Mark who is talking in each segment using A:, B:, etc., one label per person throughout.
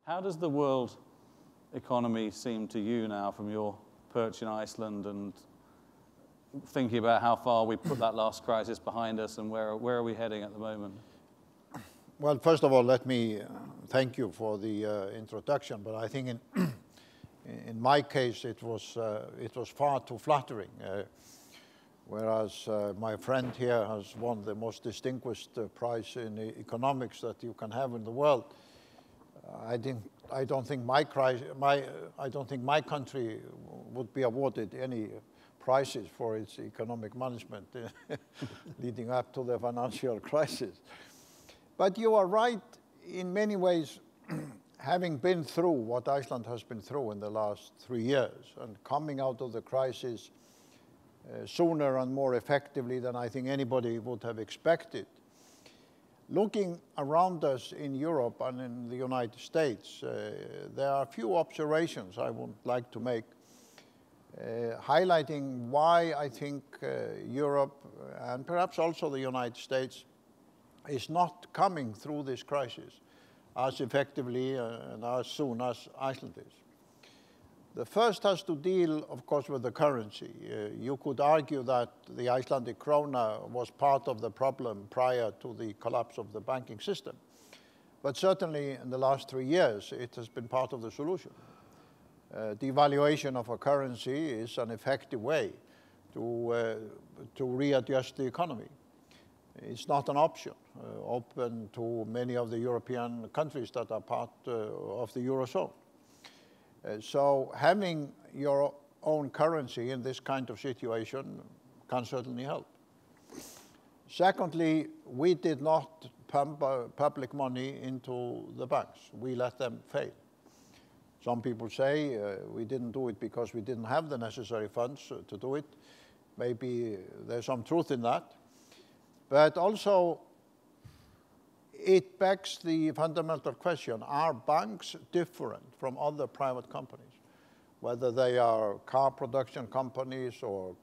A: How does the world economy seem to you now from your perch in Iceland and thinking about how far we put that last crisis behind us and where are we heading at the moment?
B: Well, first of all, let me thank you for the introduction, but I think in my case it was far too flattering. Whereas my friend here has won the most distinguished prize in economics that you can have in the world. I don't think my country would be awarded any prizes for its economic management leading up to the financial crisis. But you are right in many ways, having been through what Iceland has been through in the last 3 years and coming out of the crisis sooner and more effectively than I think anybody would have expected. Looking around us in Europe and in the United States, there are a few observations I would like to make, highlighting why I think Europe and perhaps also the United States is not coming through this crisis as effectively and as soon as Iceland is. The first has to deal, of course, with the currency. You could argue that the Icelandic krona was part of the problem prior to the collapse of the banking system. But certainly in the last 3 years, it has been part of the solution. Devaluation of a currency is an effective way to readjust the economy. It's not an option open to many of the European countries that are part of the Eurozone. So having your own currency in this kind of situation can certainly help. Secondly, we did not pump public money into the banks. We let them fail. Some people say we didn't do it because we didn't have the necessary funds to do it. Maybe there's some truth in that. But also, it begs the fundamental question, are banks different from other private companies? Whether they are car production companies or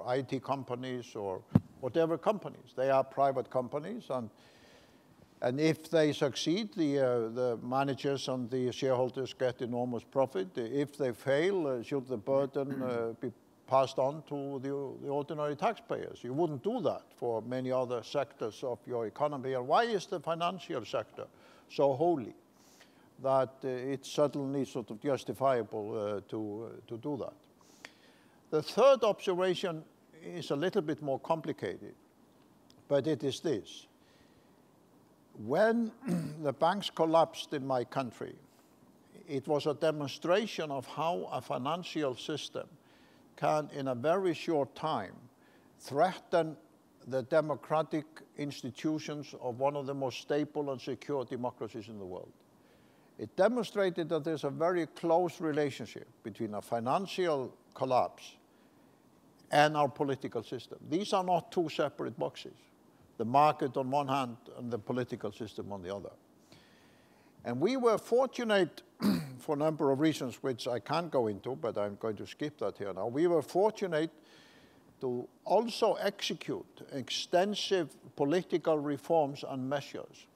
B: IT companies or whatever companies. They are private companies, and if they succeed, the managers and the shareholders get enormous profit. If they fail, should the burden be passed on to the ordinary taxpayers? You wouldn't do that for many other sectors of your economy. And why is the financial sector so holy that it's suddenly sort of justifiable to do that? The third observation is a little bit more complicated, but it is this. When the banks collapsed in my country, it was a demonstration of how a financial system can, in a very short time, threaten the democratic institutions of one of the most stable and secure democracies in the world. It demonstrated that there's a very close relationship between a financial collapse and our political system. These are not two separate boxes, the market on one hand and the political system on the other. And we were fortunate for a number of reasons, which I can't go into, but I'm going to skip that here now. We were fortunate to also execute extensive political reforms and measures,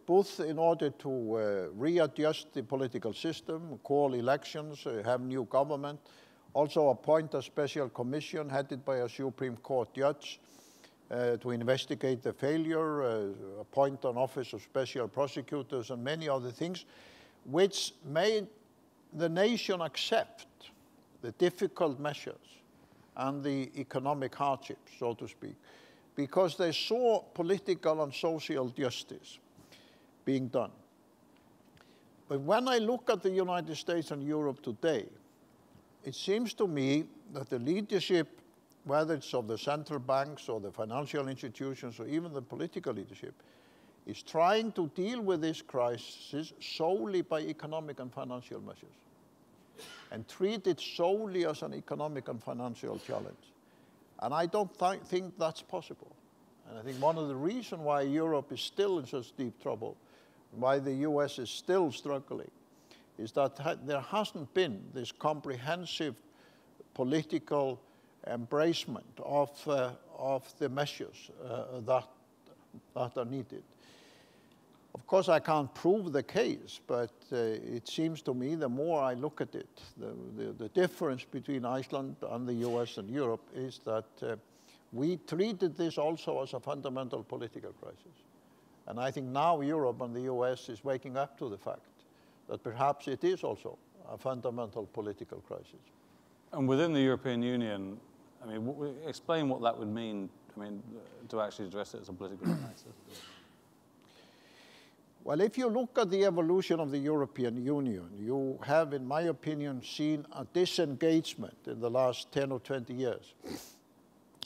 B: both in order to readjust the political system, call elections, have new government, also appoint a special commission headed by a Supreme Court judge to investigate the failure, appoint an office of special prosecutors, and many other things, which made the nation accept the difficult measures and the economic hardships, so to speak, because they saw political and social justice being done. But when I look at the United States and Europe today, it seems to me that the leadership, whether it's of the central banks or the financial institutions or even the political leadership, is trying to deal with this crisis solely by economic and financial measures and treat it solely as an economic and financial challenge. And I don't think that's possible. And I think one of the reasons why Europe is still in such deep trouble, why the US is still struggling, is that there hasn't been this comprehensive political embracement of the measures that are needed. Of course, I can't prove the case, but it seems to me the more I look at it, the difference between Iceland and the US and Europe is that we treated this also as a fundamental political crisis. And I think now Europe and the US is waking up to the fact that perhaps it is also a fundamental political crisis.
A: And within the European Union, I mean, explain what that would mean, I mean, to actually address it as a political crisis.
B: Well, if you look at the evolution of the European Union, you have, in my opinion, seen a disengagement in the last 10 or 20 years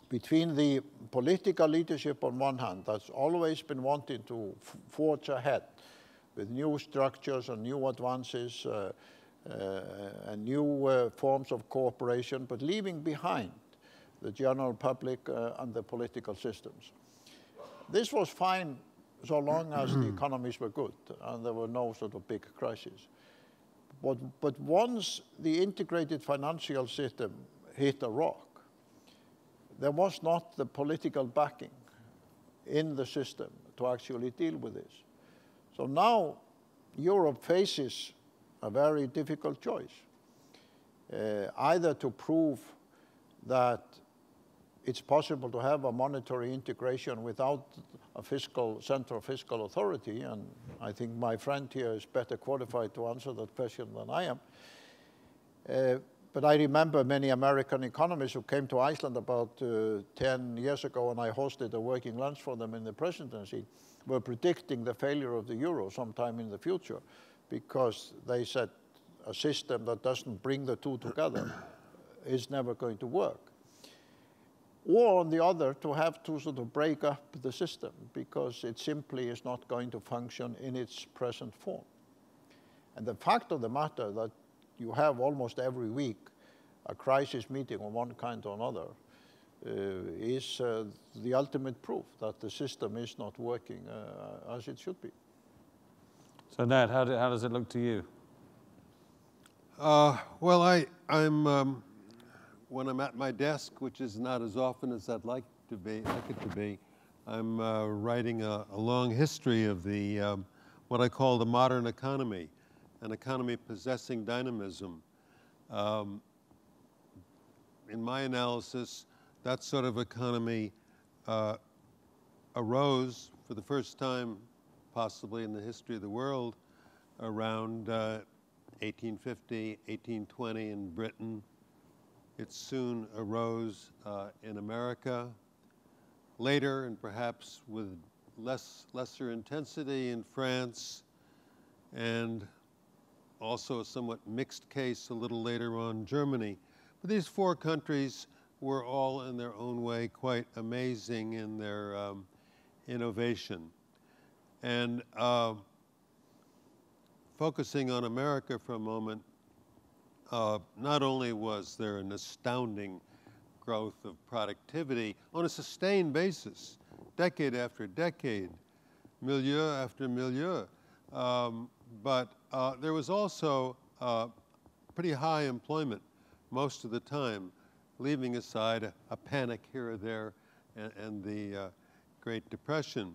B: between the political leadership on one hand, that's always been wanting to forge ahead with new structures and new advances and new forms of cooperation, but leaving behind the general public and the political systems. This was fine so long as the economies were good and there were no sort of big crises. But once the integrated financial system hit a rock, there was not the political backing in the system to actually deal with this. So now Europe faces a very difficult choice, either to prove that it's possible to have a monetary integration without a central fiscal authority, and I think my friend here is better qualified to answer that question than I am. But I remember many American economists who came to Iceland about 10 years ago, and I hosted a working lunch for them in the presidency, were predicting the failure of the euro sometime in the future, because they said a system that doesn't bring the two together is never going to work. Or on the other, to have to sort of break up the system because it simply is not going to function in its present form. And the fact of the matter that you have almost every week a crisis meeting of one kind or another is the ultimate proof that the system is not working as it should be.
A: So Ned, how does it look to you?
C: Well, I'm when I'm at my desk, which is not as often as I'd like it to be, I'm writing a long history of the what I call the modern economy, an economy possessing dynamism. In my analysis, that sort of economy arose for the first time, possibly in the history of the world, around 1850, 1820 in Britain. It soon arose in America. Later, and perhaps with lesser intensity, in France, and also a somewhat mixed case a little later on, Germany. But these four countries were all in their own way quite amazing in their innovation. And focusing on America for a moment, not only was there an astounding growth of productivity on a sustained basis, decade after decade, milieu after milieu, but there was also pretty high employment most of the time, leaving aside a panic here or there and the Great Depression.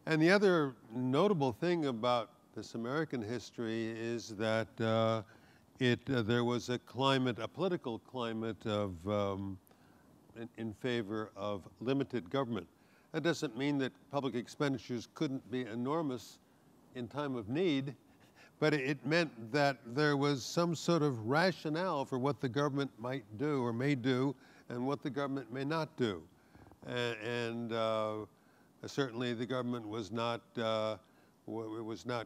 C: And the other notable thing about this American history is that there was a political climate of in favor of limited government. That doesn't mean that public expenditures couldn't be enormous in time of need, but it meant that there was some sort of rationale for what the government might do or may do and what the government may not do. And certainly the government was not,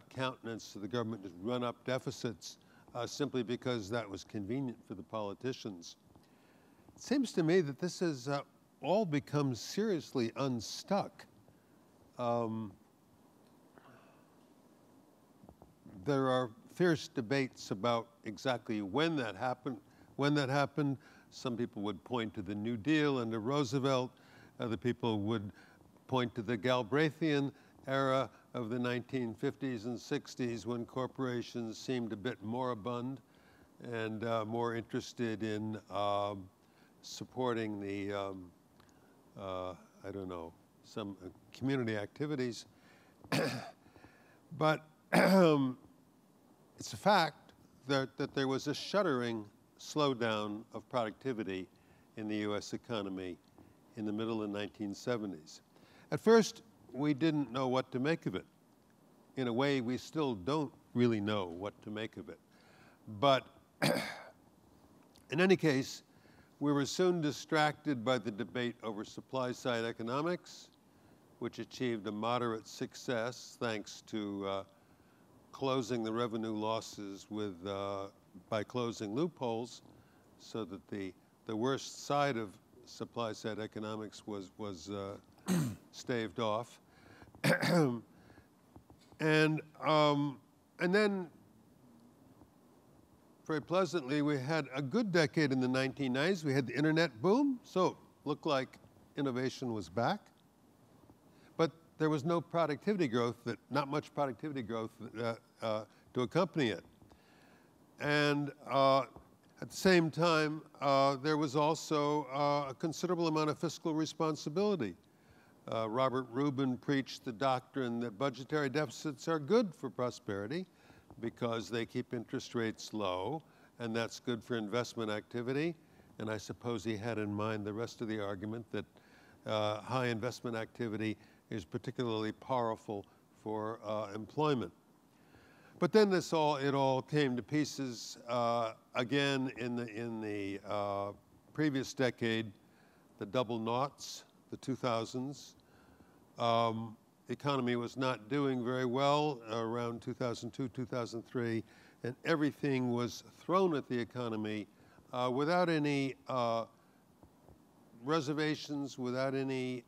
C: countenance to the government to run up deficits simply because that was convenient for the politicians. It seems to me that this has all become seriously unstuck. There are fierce debates about exactly when that happened. Some people would point to the New Deal and to Roosevelt. Other people would point to the Galbraithian era of the 1950s and 60s when corporations seemed a bit moribund and more interested in supporting the, I don't know, some community activities. But it's a fact that there was a shuddering slowdown of productivity in the US economy in the middle of the 1970s. At first, we didn't know what to make of it. In a way, we still don't really know what to make of it. But in any case, we were soon distracted by the debate over supply-side economics, which achieved a moderate success thanks to closing the revenue losses by closing loopholes, so that the worst side of supply-side economics was staved off. And then, very pleasantly, we had a good decade in the 1990s. We had the internet boom, so it looked like innovation was back. But there was no productivity growth, not much productivity growth to accompany it. And at the same time, there was also a considerable amount of fiscal responsibility. Robert Rubin preached the doctrine that budgetary deficits are good for prosperity because they keep interest rates low, and that's good for investment activity. And I suppose he had in mind the rest of the argument that high investment activity is particularly powerful for employment. But then it all came to pieces again in the previous decade, the double noughts, the 2000s. The economy was not doing very well around 2002, 2003, and everything was thrown at the economy without any reservations, without any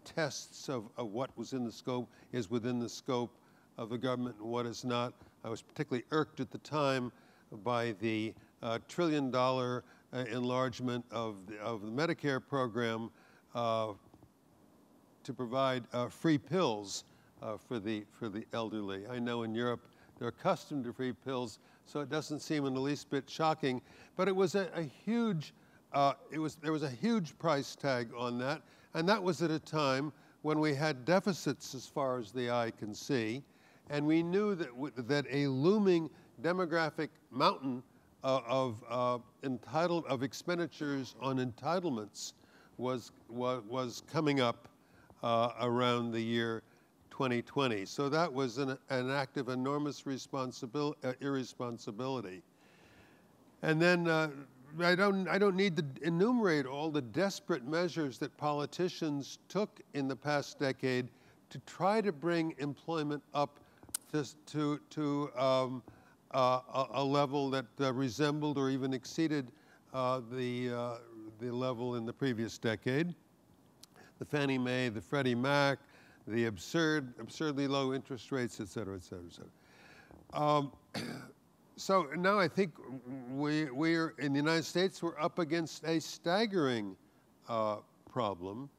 C: tests of what was in the scope, is within the scope of the government and what is not. I was particularly irked at the time by the $1 trillion enlargement of the Medicare program to provide free pills for the elderly. I know in Europe they're accustomed to free pills, so it doesn't seem in the least bit shocking. But it was there was a huge price tag on that, and that was at a time when we had deficits as far as the eye can see, and we knew that a looming demographic mountain of expenditures on entitlements was coming up around the year 2020. So that was an act of enormous irresponsibility. And then I don't need to enumerate all the desperate measures that politicians took in the past decade to try to bring employment up to a level that resembled or even exceeded the level in the previous decade. The Fannie Mae, the Freddie Mac, the absurdly low interest rates, et cetera, et cetera, et cetera. So now I think we're in the United States, we're up against a staggering problem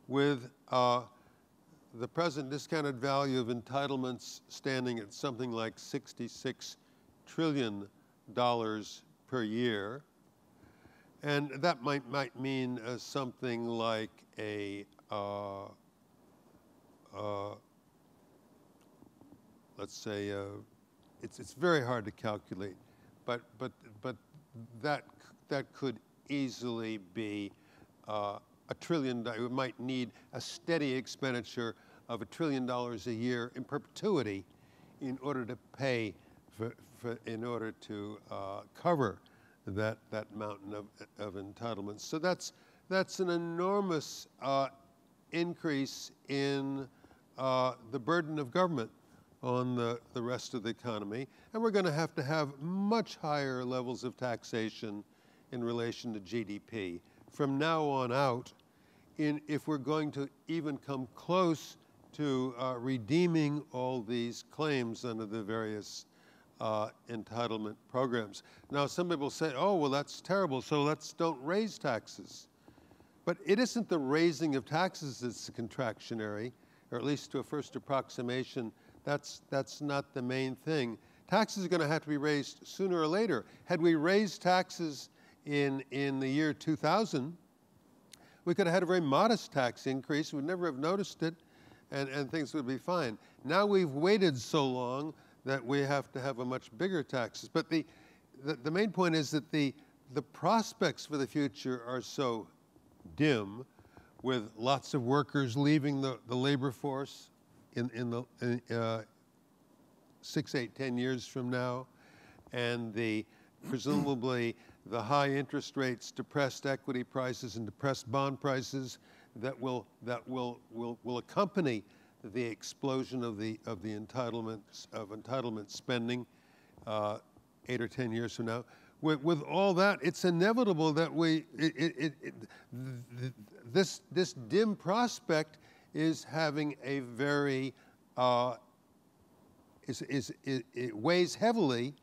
C: with the present discounted value of entitlements standing at something like $66 trillion per year. And that might mean something like a, let's say, it's very hard to calculate, but that could easily be $1 trillion. It might need a steady expenditure of $1 trillion a year in perpetuity in order to pay in order to cover that mountain of entitlements. So that's an enormous increase in the burden of government on the rest of the economy. And we're going to have much higher levels of taxation in relation to GDP from now on out if we're going to even come close to redeeming all these claims under the various entitlement programs. Now, some people say, oh, well, that's terrible, so don't raise taxes. But it isn't the raising of taxes that's contractionary, or at least to a first approximation. That's not the main thing. Taxes are going to have to be raised sooner or later. Had we raised taxes in the year 2000, we could have had a very modest tax increase. We'd never have noticed it, and things would be fine. Now we've waited so long that we have to have a much bigger taxes. But the main point is that the prospects for the future are so dim, with lots of workers leaving the labor force in 6, 8, 10 years from now, and presumably the high interest rates, depressed equity prices, and depressed bond prices that will accompany the explosion of the entitlement spending 8 or 10 years from now. With all that, it's inevitable that this dim prospect is having a very it weighs heavily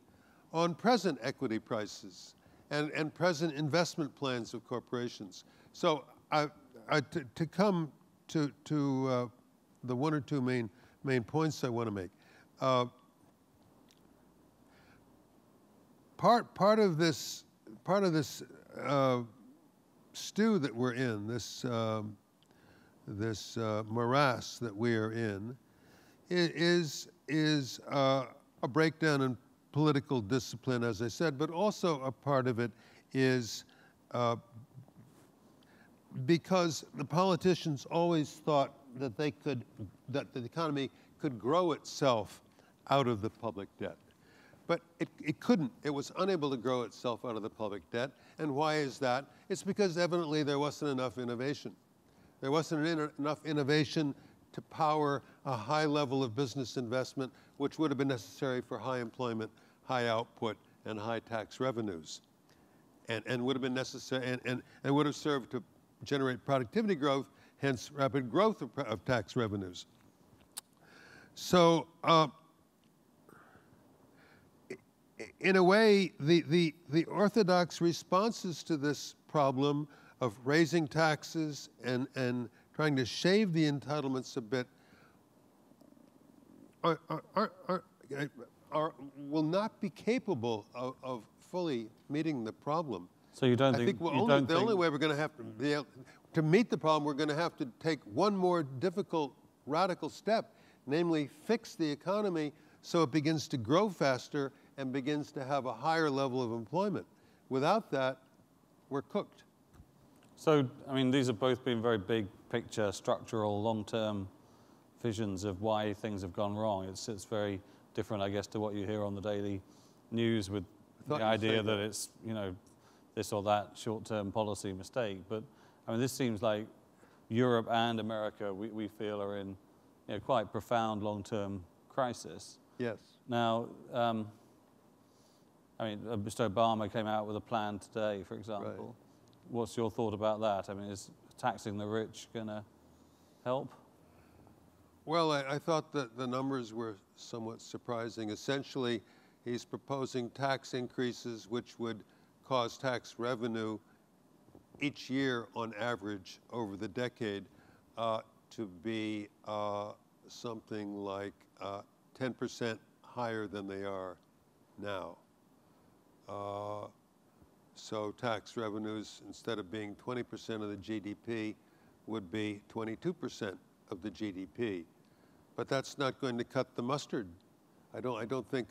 C: on present equity prices and present investment plans of corporations. So to come to the one or two main points I want to make. Part of this stew that we're in, this morass that we are in, is a breakdown in political discipline, as I said, but also a part of it is because the politicians always thought that the economy could grow itself out of the public debt. But it couldn't. It was unable to grow itself out of the public debt. And why is that? It's because evidently there wasn't enough innovation. There wasn't enough innovation to power a high level of business investment, which would have been necessary for high employment, high output, and high tax revenues. And would have been necessary, and would have served to generate productivity growth, hence rapid growth of tax revenues. So, in a way, the orthodox responses to this problem of raising taxes and trying to shave the entitlements a bit will not be capable of fully meeting the problem.
A: So you don't think...
C: The only way we're going to have to be able to meet the problem, we're going to have to take one more difficult, radical step, namely fix the economy so it begins to grow faster and begins to have a higher level of employment. Without that, we're cooked.
A: So, I mean, these have both been very big picture, structural, long-term visions of why things have gone wrong. It's very different, I guess, to what you hear on the daily news with the idea that it's, you know, this or that short-term policy mistake. But, I mean, this seems like Europe and America, we feel, are in, you know, quite profound long-term crisis.
C: Yes.
A: Now, I mean, Mr. Obama came out with a plan today, for example.
C: Right.
A: What's your thought about that? I mean, is taxing the rich going to help?
C: Well, I thought that the numbers were somewhat surprising. Essentially, he's proposing tax increases which would cause tax revenue each year on average over the decade to be something like 10% higher than they are now. So tax revenues, instead of being 20% of the GDP, would be 22% of the GDP. But that's not going to cut the mustard. I don't think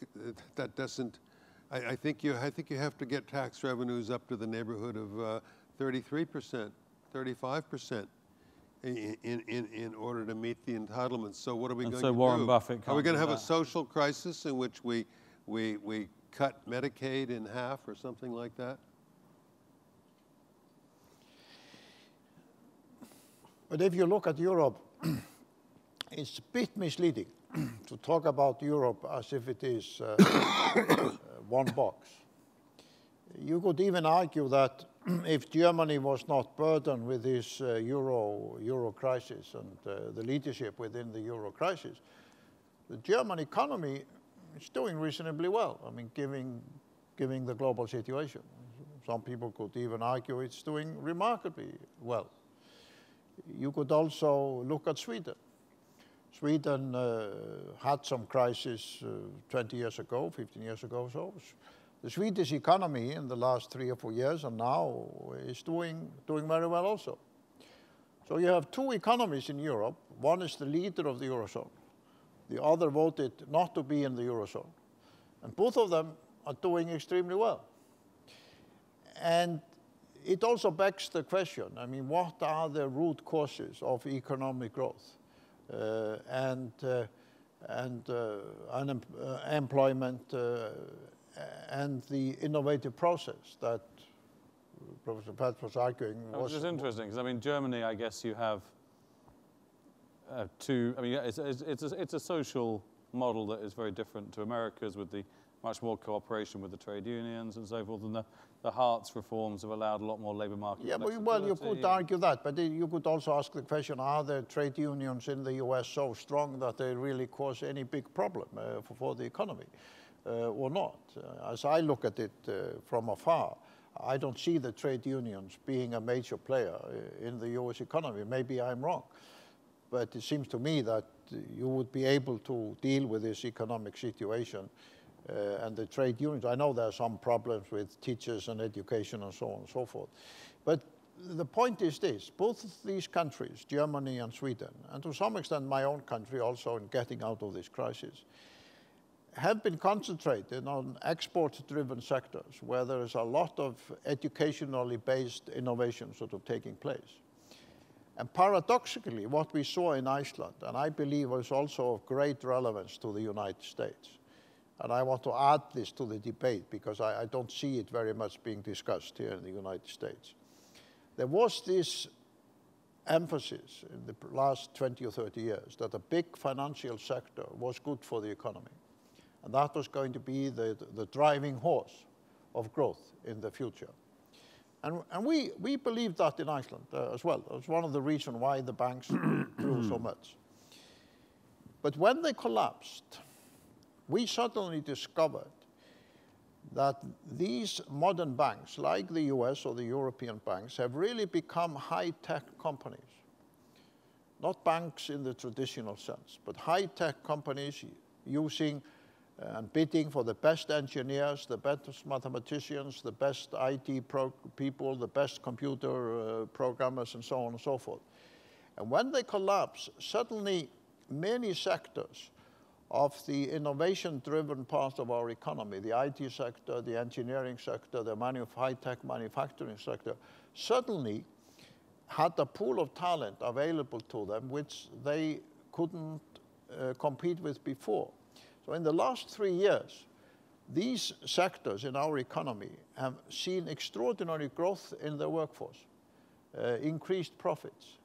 C: that doesn't. I think you have to get tax revenues up to the neighborhood of 33%, 35%. In order to meet the entitlements. So what are we going to do?
A: So Warren Buffett
C: Are we going to have a social crisis in which we cut Medicaid in half or something like that?
B: But if you look at Europe, it's a bit misleading to talk about Europe as if it is one box. You could even argue that if Germany was not burdened with this euro crisis and the leadership within the euro crisis, the German economy is doing reasonably well. I mean, giving the global situation. Some people could even argue it's doing remarkably well. You could also look at Sweden. Sweden had some crisis 20 years ago, 15 years ago or so. The Swedish economy in the last 3 or 4 years and now is doing very well also. So you have two economies in Europe. One is the leader of the Eurozone. The other voted not to be in the Eurozone. And both of them are doing extremely well. And it also begs the question, I mean, what are the root causes of economic growth and unemployment and the innovative process that Professor Phelps was arguing
A: Which is interesting, because I mean, Germany, I guess you have two, I mean, it's a social model that is very different to America's, with the much more cooperation with the trade unions and so forth, and the Hartz reforms have allowed a lot more labour market flexibility.
B: Well, you could argue that, but you could also ask the question, are the trade unions in the US so strong that they really cause any big problem for the economy or not? As I look at it from afar, I don't see the trade unions being a major player in the US economy. Maybe I'm wrong, but it seems to me that you would be able to deal with this economic situation and the trade unions. I know there are some problems with teachers and education and so on and so forth. But the point is this, both of these countries, Germany and Sweden, and to some extent my own country also in getting out of this crisis, have been concentrated on export-driven sectors where there is a lot of educationally based innovation sort of taking place. And paradoxically, what we saw in Iceland, and I believe was also of great relevance to the United States, and I want to add this to the debate because I don't see it very much being discussed here in the United States. There was this emphasis in the last 20 or 30 years that a big financial sector was good for the economy. And that was going to be the driving horse of growth in the future. And we believed that in Iceland as well. That's one of the reasons why the banks grew so much. But when they collapsed, we suddenly discovered that these modern banks, like the US or the European banks, have really become high-tech companies. Not banks in the traditional sense, but high-tech companies using and bidding for the best engineers, the best mathematicians, the best IT people, the best computer programmers, and so on and so forth. And when they collapse, suddenly many sectors of the innovation-driven part of our economy, the IT sector, the engineering sector, the high-tech manufacturing sector, suddenly had a pool of talent available to them which they couldn't compete with before. So in the last 3 years, these sectors in our economy have seen extraordinary growth in their workforce, increased profits,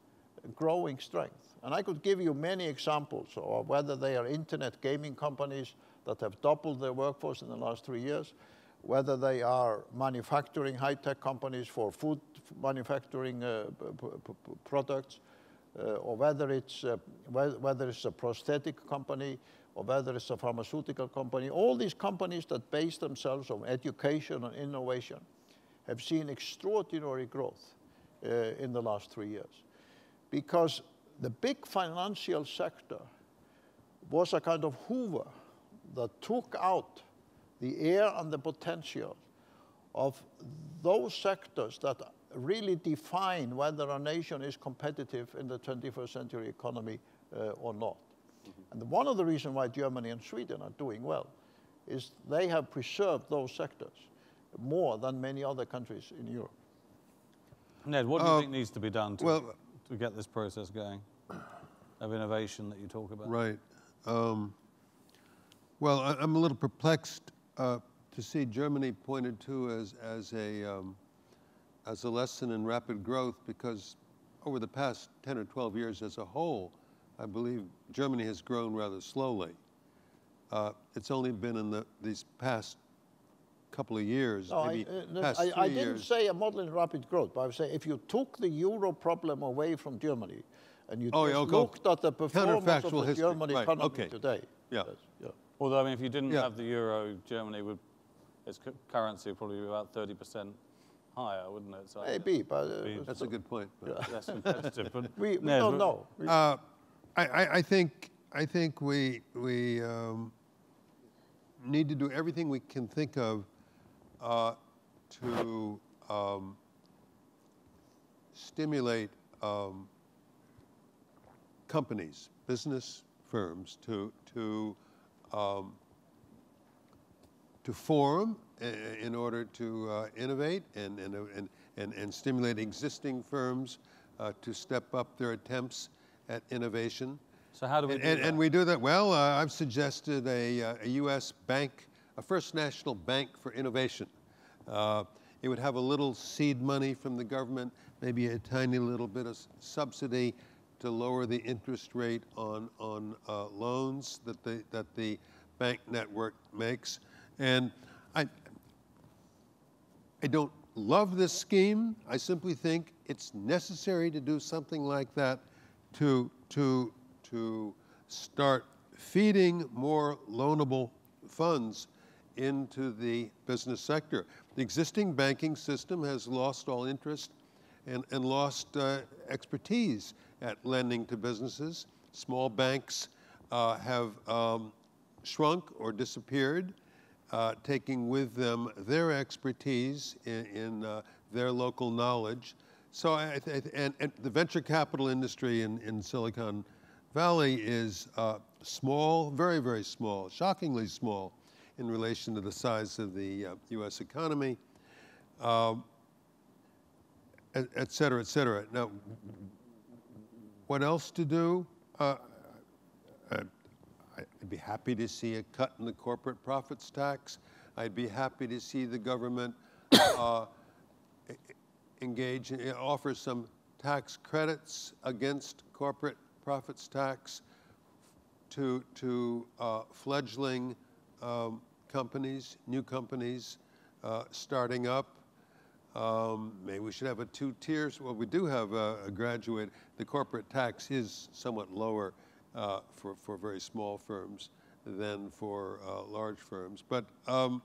B: growing strength. And I could give you many examples of whether they are internet gaming companies that have doubled their workforce in the last 3 years, whether they are manufacturing high-tech companies for food manufacturing products, or whether it's a prosthetic company, or whether it's a pharmaceutical company. All these companies that base themselves on education and innovation have seen extraordinary growth in the last 3 years. Because the big financial sector was a kind of hoover that took out the air and the potential of those sectors that really define whether a nation is competitive in the 21st century economy or not. And one of the reasons why Germany and Sweden are doing well is they have preserved those sectors more than many other countries in Europe.
A: Ned, what do you think needs to be done to get this process going of innovation that you talk about?
C: Right. Well, I'm a little perplexed to see Germany pointed to as a lesson in rapid growth, because over the past 10 or 12 years as a whole, I believe Germany has grown rather slowly. It's only been in these past couple of years, maybe past 3 years.
B: I didn't say a model in rapid growth, but I would say if you took the euro problem away from Germany and you just looked at the performance of the German economy today.
C: Yeah.
A: Although, I mean, if you didn't have the euro, Germany would, its currency would probably be about 30% higher, wouldn't it? So
B: maybe, but
C: that's a good point.
A: But less competitive. But
B: we don't know.
C: I think we need to do everything we can think of to stimulate companies, business firms to form in order to innovate and stimulate existing firms to step up their attempts at innovation.
A: So how do we do that?
C: And we do that well. I've suggested a U.S. bank, a First National Bank for Innovation. It would have a little seed money from the government, maybe a tiny little bit of subsidy to lower the interest rate on loans that the bank network makes. And I don't love this scheme. I simply think it's necessary to do something like that to start feeding more loanable funds into the business sector. The existing banking system has lost all interest and lost expertise at lending to businesses. Small banks have shrunk or disappeared, taking with them their expertise in their local knowledge. So, and the venture capital industry in Silicon Valley is small, very, very small, shockingly small in relation to the size of the U.S. economy, et cetera, et cetera. Now, what else to do? I'd be happy to see a cut in the corporate profits tax. I'd be happy to see the government engage, offer some tax credits against corporate profits tax to fledgling companies, new companies starting up. Maybe we should have a 2 tiers. Well, we do have a graduate. The corporate tax is somewhat lower for very small firms than for large firms. But I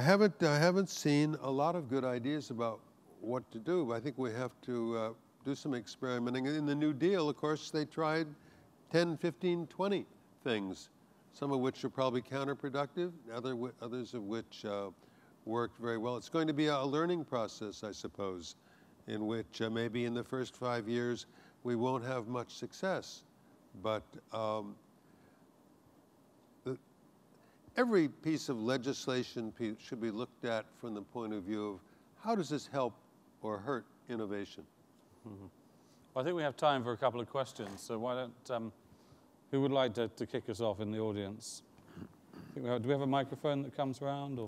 C: haven't seen a lot of good ideas about what to do. I think we have to do some experimenting. In the New Deal, of course, they tried 10, 15, 20 things, some of which are probably counterproductive, others of which worked very well. It's going to be a learning process, I suppose, in which maybe in the first 5 years we won't have much success. But every piece of legislation should be looked at from the point of view of how does this help or hurt innovation?
A: Mm-hmm. Well, I think we have time for a couple of questions, so why don't, who would like to kick us off in the audience? Do we have a microphone that comes around? Or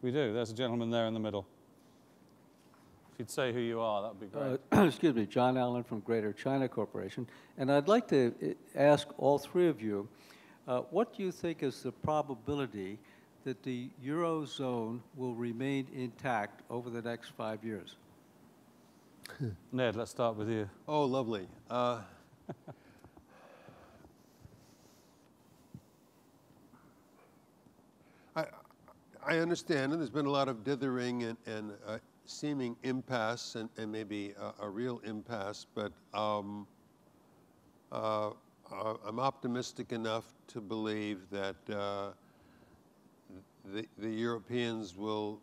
A: we do. There's a gentleman there in the middle. If you'd say who you are, that would be great.
D: Excuse me, John Allen from Greater China Corporation. And I'd like to ask all three of you, what do you think is the probability that the Eurozone will remain intact over the next 5 years?
A: Ned, let's start with you.
C: Oh, lovely. I understand, and there's been a lot of dithering and seeming impasse and maybe a real impasse, but I'm optimistic enough to believe that the Europeans will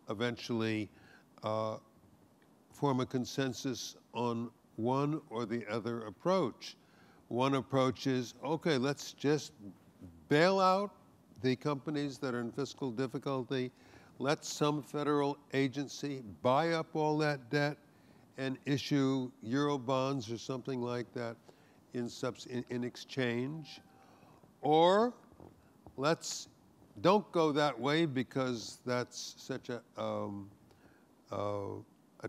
C: eventually form a consensus on one or the other approach. One approach is, okay, let's just bail out the companies that are in fiscal difficulty, let some federal agency buy up all that debt and issue Euro bonds or something like that in exchange. Or don't go that way because that's such a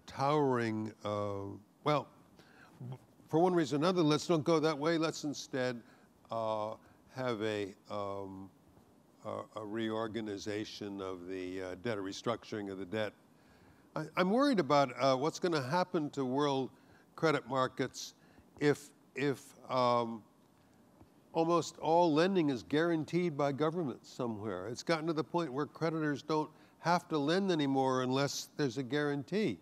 C: towering, well, for one reason or another, let's don't go that way. Let's instead have a reorganization of the debt, a restructuring of the debt. I'm worried about what's going to happen to world credit markets if almost all lending is guaranteed by governments somewhere. It's gotten to the point where creditors don't have to lend anymore unless there's a guarantee.